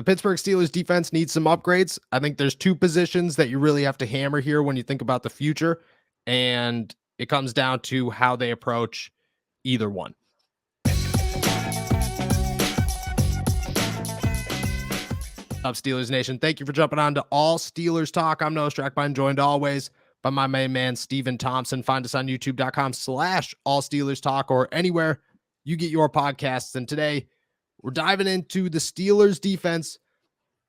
the Pittsburgh Steelers defense needs some upgrades. I think there's two positions that you really have to hammer here when you think about the future, and it comes down to how they approach either one. Up, Steelers Nation. Thank you for jumping on to All Steelers Talk. I'm Noah Strackbine, joined always by my main man, Steven Thompson. Find us on youtube.com/All Steelers Talk or anywhere you get your podcasts. And today we're diving into the Steelers defense,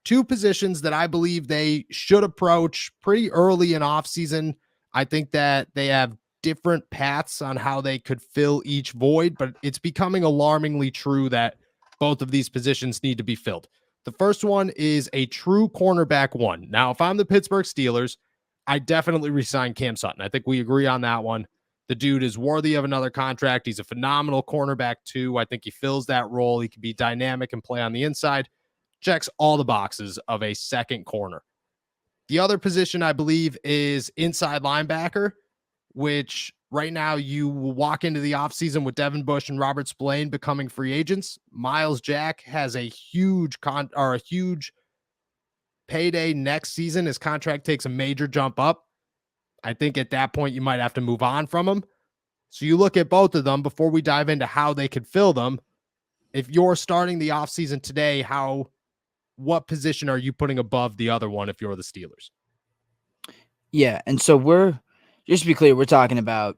two positions that I believe they should approach pretty early in offseason. I think that they have different paths on how they could fill each void, but it's becoming alarmingly true that both of these positions need to be filled. The first one is a true cornerback one. Now, if I'm the Pittsburgh Steelers, I definitely resign Cam Sutton. I think we agree on that one. The dude is worthy of another contract. He's a phenomenal cornerback too. I think he fills that role. He can be dynamic and play on the inside. Checks all the boxes of a second corner. The other position I believe is inside linebacker, which right now you will walk into the offseason with Devin Bush and Robert Spillane becoming free agents. Miles Jack has a huge payday next season. His contract takes a major jump up. I think at that point you might have to move on from him. So you look at both of them before we dive into how they could fill them. If you're starting the offseason today, what position are you putting above the other one if you're the Steelers? Yeah, and so just to be clear, we're talking about,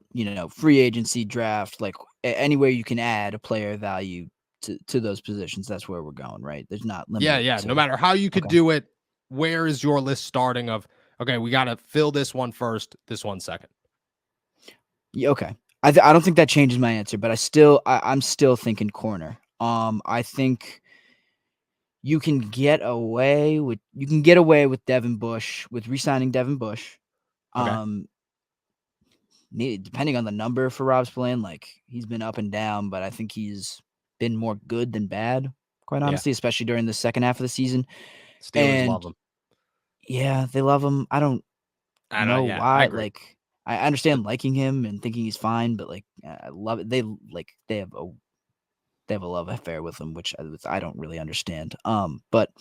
free agency, draft, like anywhere you can add a player value to those positions. That's where we're going, right? There's not limit. Yeah. No matter how you could do it, where is your list starting of, okay, we got to fill this one first, this one second? Yeah, okay. I don't think that changes my answer, but I'm still thinking corner. I think you can get away with Devin Bush, with re-signing Devin Bush. Okay. Depending on the number for Rob Spillane, like he's been up and down, but I think he's been more good than bad, quite honestly, especially during the second half of the season. Steelers love him. Yeah, they love him. I don't know why. I understand liking him and thinking he's fine, but I love it. They have a love affair with him, which I don't really understand. But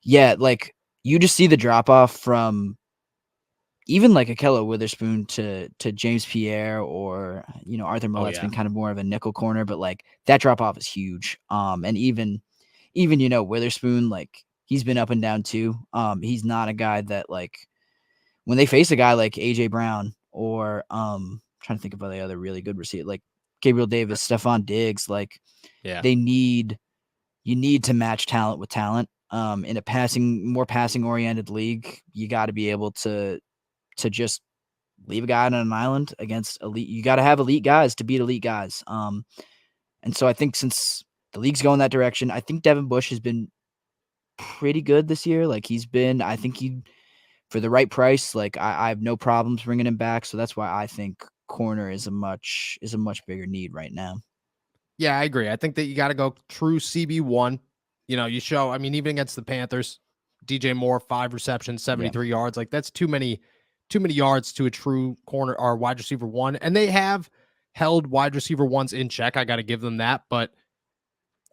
yeah, you just see the drop off from even Akello Witherspoon to James Pierre, or Arthur Millette's been kind of more of a nickel corner, but that drop off is huge. And even Witherspoon, he's been up and down too. He's not a guy that when they face a guy like AJ Brown or trying to think of the other really good receiver like Gabriel Davis, Stephon Diggs, you need to match talent with talent. In a more passing oriented league, you got to be able to just leave a guy on an island against elite. You got to have elite guys to beat elite guys. And so I think since the league's going that direction, I think Devin Bush has been pretty good this year. I think for the right price, I have no problems bringing him back. So that's why I think corner is a much bigger need right now. Yeah, I agree. I think that you got to go true CB1. Even against the Panthers, DJ Moore, 5 receptions, 73 yards. That's too many yards to a true corner or wide receiver one. And they have held wide receiver ones in check. I got to give them that. But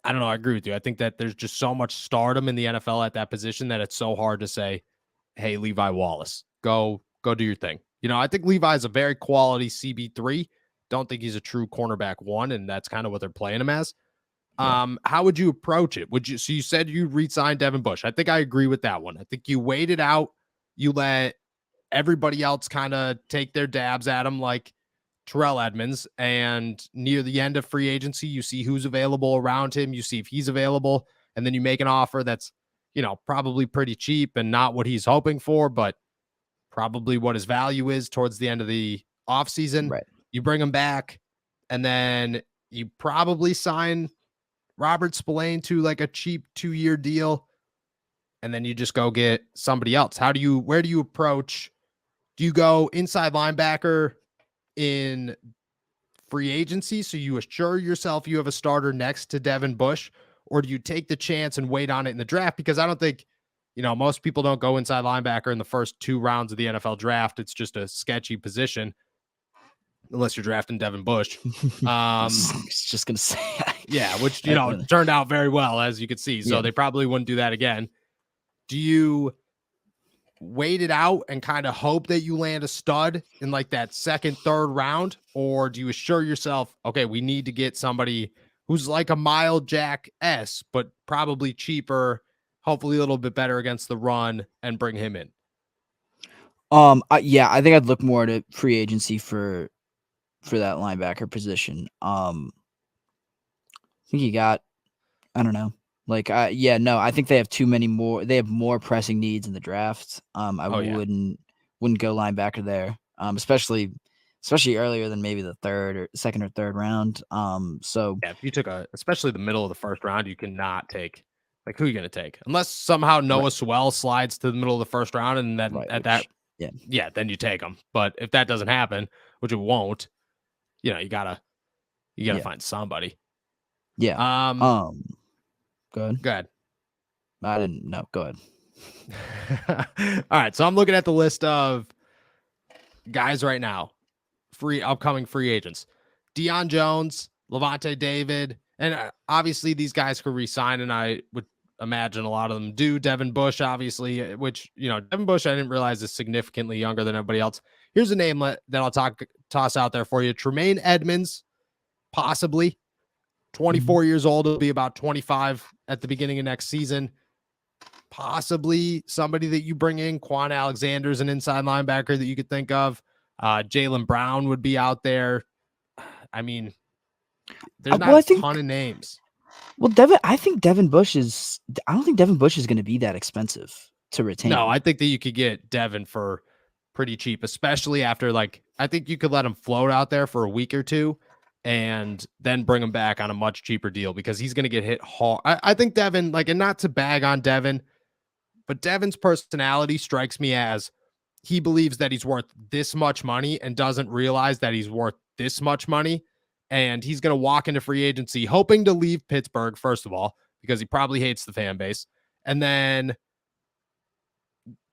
I don't know. I agree with you. I think that there's just so much stardom in the NFL at that position that it's so hard to say, hey, Levi Wallace, go do your thing. I think Levi is a very quality CB3. Don't think he's a true cornerback one, and that's kind of what they're playing him as. How would you approach it? So you said you re-signed Devin Bush. I think I agree with that one. I think you wait it out. You let everybody else kind of take their dabs at him, like Terrell Edmonds, and near the end of free agency, you see who's available around him. You see if he's available, and then you make an offer that's, probably pretty cheap and not what he's hoping for, but probably what his value is towards the end of the offseason. Right. You bring him back, and then you probably sign Robert Spillane to a cheap 2-year deal, and then you just go get somebody else. Where do you approach? Do you go inside linebacker in free agency so you assure yourself you have a starter next to Devin Bush, or do you take the chance and wait on it in the draft? Because I don't think, most people don't go inside linebacker in the first 2 rounds of the NFL draft. It's just a sketchy position unless you're drafting Devin Bush. I was just going to say, Yeah, which, turned out very well, as you could see. So they probably wouldn't do that again. Do you wait it out and kind of hope that you land a stud in like that second, third round? Or do you assure yourself, okay, we need to get somebody who's like a mild Jack S, but probably cheaper, hopefully a little bit better against the run, and bring him in? I think I'd look more to free agency for that linebacker position. I think you got, I don't know. I think they have they have more pressing needs in the draft. I wouldn't go linebacker there. Especially earlier than maybe the second or third round. If you took especially the middle of the first round, you cannot take, like, who are you going to take? Unless somehow Noah Sewell slides to the middle of the first round, and then then you take him. But if that doesn't happen, which it won't, you gotta find somebody. Yeah. Go ahead. Go ahead. I didn't know. Go ahead. All right. So I'm looking at the list of guys right now, upcoming free agents: Deion Jones, Levante David, and obviously these guys could resign, and I would imagine a lot of them do. Devin Bush, obviously, which, Devin Bush, I didn't realize is significantly younger than everybody else. Here's a name that I'll toss out there for you: Tremaine Edmonds, possibly. 24 years old, will be about 25 at the beginning of next season. Possibly somebody that you bring in. Quan Alexander's an inside linebacker that you could think of. Jaylen Brown would be out there. I mean, there's not a ton of names. Well, I don't think Devin Bush is going to be that expensive to retain. No, I think that you could get Devin for pretty cheap, especially after, I think you could let him float out there for a week or two and then bring him back on a much cheaper deal, because he's going to get hit hard. I think Devin, and not to bag on Devin, but Devin's personality strikes me as he believes that he's worth this much money and doesn't realize that he's worth this much money. And he's going to walk into free agency hoping to leave Pittsburgh, first of all, because he probably hates the fan base, and then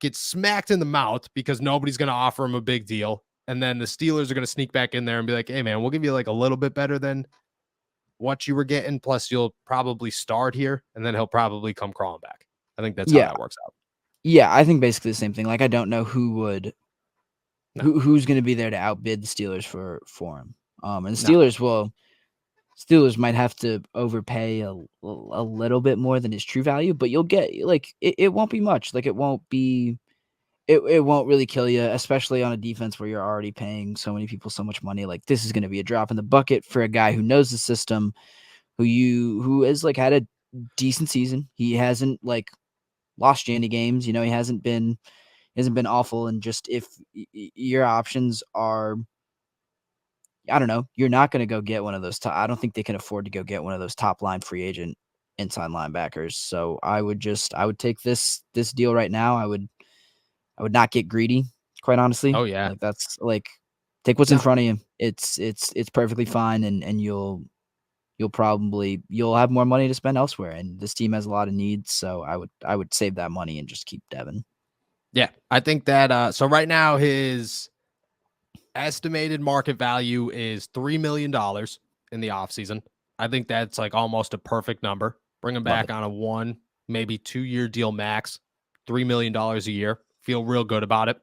get smacked in the mouth because nobody's going to offer him a big deal. And then the Steelers are going to sneak back in there and be like, hey, man, we'll give you a little bit better than what you were getting. Plus, you'll probably start here, and then he'll probably come crawling back. I think that's how that works out. Yeah, I think basically the same thing. I don't know who's going to be there to outbid the Steelers for him. And the Steelers might have to overpay a little bit more than his true value, but you'll get it won't be much. It won't really kill you, especially on a defense where you're already paying so many people so much money. This is going to be a drop in the bucket for a guy who knows the system, who has had a decent season. He hasn't lost you any games. He hasn't been awful. And just if your options are, I don't know, you're not going to go get one of those. I don't think they can afford to go get one of those top line free agent inside linebackers. So I would take this deal right now. I would not get greedy, quite honestly. Oh yeah. That's take what's in front of you. It's perfectly fine. And you'll have more money to spend elsewhere. And this team has a lot of needs. So I would save that money and just keep Devin. Yeah. I think that, so right now his estimated market value is $3 million in the offseason. I think that's almost a perfect number. Bring him back on a 1, maybe 2-year deal max, $3 million a year. Feel real good about it.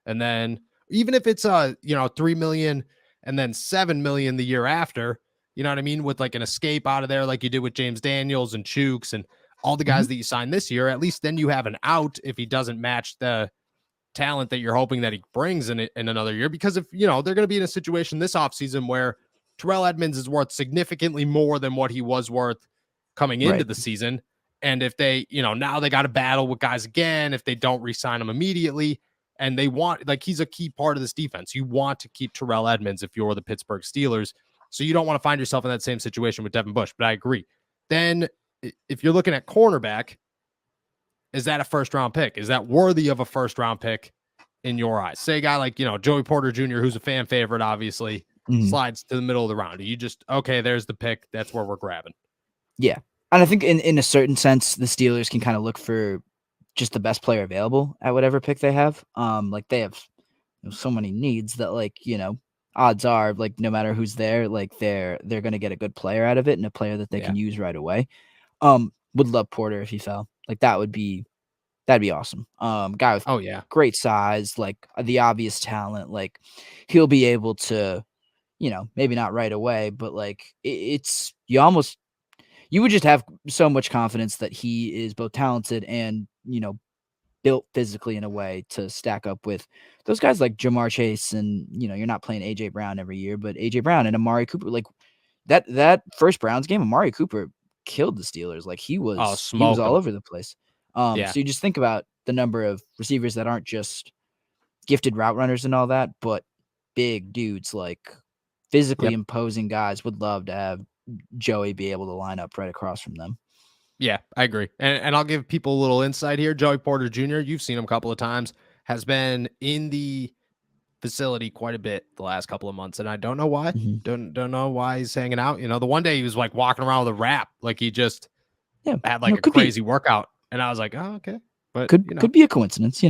And then even if it's $3 million and then $7 million the year after, you know what I mean, with an escape out of there like you did with James Daniels and Chooks and all the guys that you signed this year, at least then you have an out if he doesn't match the talent that you're hoping that he brings in another year. Because if they're going to be in a situation this offseason where Terrell Edmonds is worth significantly more than what he was worth coming into the season. And if they, now they got to battle with guys again, if they don't re-sign him immediately, and they want, he's a key part of this defense. You want to keep Terrell Edmonds if you're the Pittsburgh Steelers. So you don't want to find yourself in that same situation with Devin Bush, but I agree. Then if you're looking at cornerback, is that a first round pick? Is that worthy of a first round pick in your eyes? Say a guy like, Joey Porter Jr., who's a fan favorite, obviously, slides to the middle of the round. Are you just, okay, there's the pick. That's where we're grabbing. Yeah. And I think in a certain sense, the Steelers can kind of look for just the best player available at whatever pick they have. They have so many needs that odds are, like, no matter who's there, like, they're gonna get a good player out of it and a player that they can use right away. Would love Porter if he fell. Like, that'd be awesome. Guy with Oh yeah. great size, like, the obvious talent, like, he'll be able to, maybe not right away, but, like, it's you would just have so much confidence that he is both talented and, built physically in a way to stack up with those guys like Jamar Chase. And, you're not playing AJ Brown every year, but AJ Brown and Amari Cooper, like that first Browns game, Amari Cooper killed the Steelers. Like he Oh, was smoke all him. over the place. Yeah. So you just think about the number of receivers that aren't just gifted route runners and all that, but big dudes, like physically imposing guys. Would love to have Joey be able to line up right across from them. Yeah, I agree. And I'll give people a little insight here. Joey Porter Jr., you've seen him a couple of times, has been in the facility quite a bit the last couple of months, and I don't know why. Mm-hmm. Don't know why he's hanging out. The one day he was like walking around with a wrap, like he just had like a crazy workout, and I was like, oh, okay. But could be a coincidence,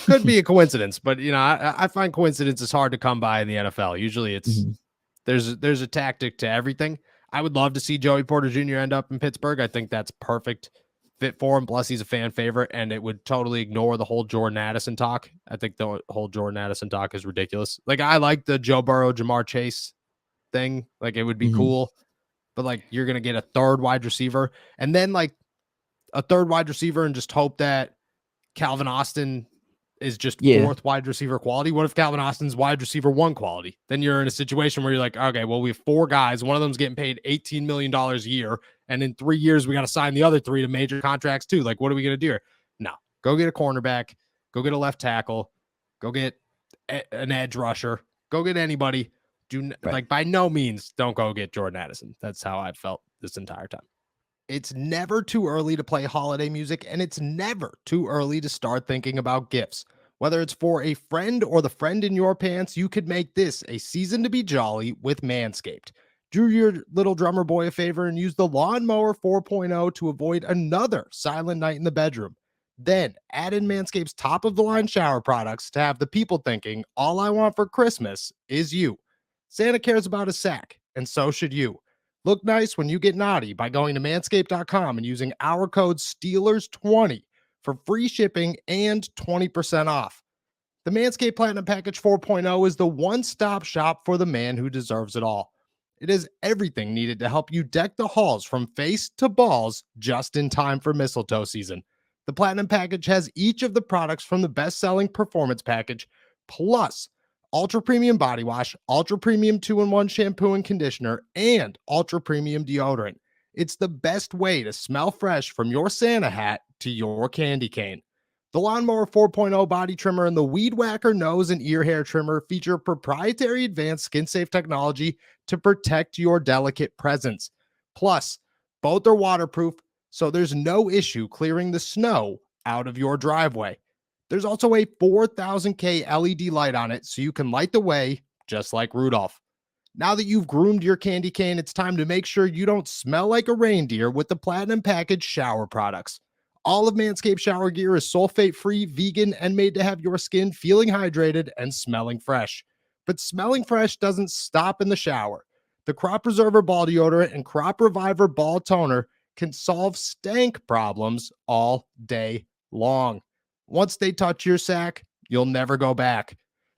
could be a coincidence. But I find coincidences hard to come by in the NFL. Usually it's there's a tactic to everything. I would love to see Joey Porter Jr. end up in Pittsburgh. I think that's perfect fit for him. Plus, he's a fan favorite, and it would totally ignore the whole Jordan Addison talk. I think the whole Jordan Addison talk is ridiculous. Like, I like the Joe Burrow, Jamar Chase thing. Like, it would be cool. But, like, you're going to get a third wide receiver, and then, like, a third wide receiver and just hope that Calvin Austin is just fourth wide receiver quality. What if Calvin Austin's wide receiver 1 quality? Then you're in a situation where you're like, okay, well, we have 4 guys. One of them's getting paid $18 million a year. And in 3 years, we got to sign the other 3 to major contracts too. Like, what are we going to do here? No, go get a cornerback, go get a left tackle, go get an edge rusher, go get anybody. Like, by no means don't go get Jordan Addison. That's how I felt this entire time. It's never too early to play holiday music, and it's never too early to start thinking about gifts. Whether it's for a friend or the friend in your pants, you could make this a season to be jolly with Manscaped. Do your little drummer boy a favor and use the Lawnmower 4.0 to avoid another silent night in the bedroom. Then add in Manscaped's top-of-the-line shower products to have the people thinking, all I want for Christmas is you. Santa cares about his sack, and so should you. Look nice when you get naughty by going to manscaped.com and using our code STEELERS20 for free shipping and 20% off. The Manscaped Platinum Package 4.0 is the one-stop shop for the man who deserves it all. It is everything needed to help you deck the halls from face to balls just in time for mistletoe season. The Platinum Package has each of the products from the best-selling Performance Package, plus Ultra Premium Body Wash, Ultra Premium 2-in-1 Shampoo and Conditioner, and Ultra Premium Deodorant. It's the best way to smell fresh from your Santa hat to your candy cane. The Lawnmower 4.0 Body Trimmer and the Weed Whacker Nose and Ear Hair Trimmer feature proprietary advanced skin-safe technology to protect your delicate presence. Plus, both are waterproof, so there's no issue clearing the snow out of your driveway. There's also a 4000K LED light on it, so you can light the way just like Rudolph. Now that you've groomed your candy cane, it's time to make sure you don't smell like a reindeer with the Platinum Package shower products. All of Manscaped shower gear is sulfate-free, vegan, and made to have your skin feeling hydrated and smelling fresh. But smelling fresh doesn't stop in the shower. The Crop Preserver Ball Deodorant and Crop Reviver Ball Toner can solve stank problems all day long. Once they touch your sack, you'll never go back.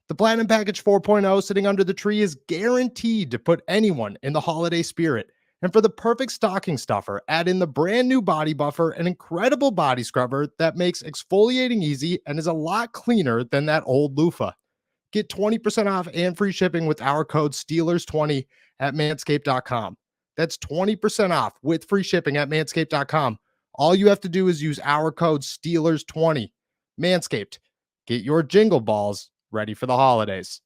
The Platinum Package 4.0 sitting under the tree is guaranteed to put anyone in the holiday spirit. And for the perfect stocking stuffer, add in the brand new Body Buffer, an incredible body scrubber that makes exfoliating easy and is a lot cleaner than that old loofah. Get 20% off and free shipping with our code STEELERS20 at manscaped.com. That's 20% off with free shipping at manscaped.com. All you have to do is use our code STEELERS20. Manscaped, get your jingle balls ready for the holidays.